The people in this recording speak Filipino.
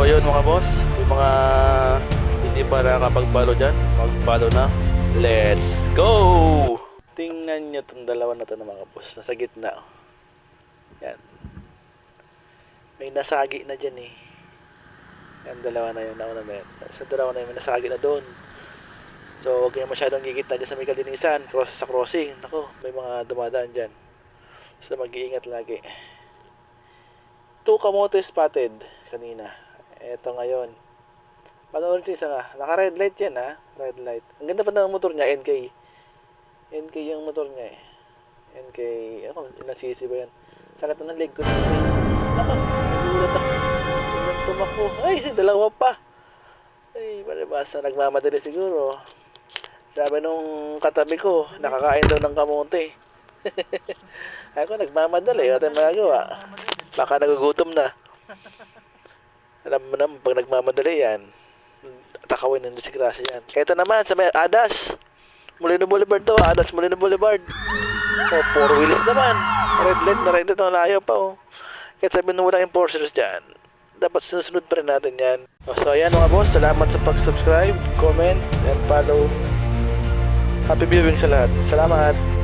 yun mga boss, yung mga hindi pa nakakapag-follow dyan, mag-follow na. Let's go! Tingnan nyo itong dalawa na ito mga boss, nasa gitna. Yan. May nasagi na dyan eh. Yan, dalawa na yun, nauna na yun. Sa dalawa na yun, may nasagi na doon. So, huwag kayo masyadong gigit na dyan sa may kalinisan, sa crossing. Nako, may mga dumadaan dyan. So, mag-iingat lagi. 2 kamote spotted kanina. Eto ngayon. Panoorin nyo isa nga. Naka-red light yan ha. Red light. Ang ganda pa ng motor niya, NK. NK yung motor niya eh. NK, ano, ilang cc ba yan? Sakit na ng leg ko. Naka, nagulat ako. Ilang tumakbo. Ay, dalawa pa. Ay, balibasa. Nagmamadali siguro. Sabi nung katabi ko, nakakain daw ng kamote. Ako, nagmamadali. Wala tayong magagawa. Baka nagugutom na. Alam mo naman, pag nagmamadali yan, takawin ng disgrasya yan. Ito naman, sa may Adas. Molino Boulevard to, Adas Molino Boulevard. Oh, 4 wheels naman. Red light na red light na layo pa oh. Kaya sabihin nung walang enforcers dyan, dapat sinusunod pa rin natin yan. So ayan mga boss, salamat sa pag-subscribe, comment, and follow. Happy viewing sa lahat. Salamat!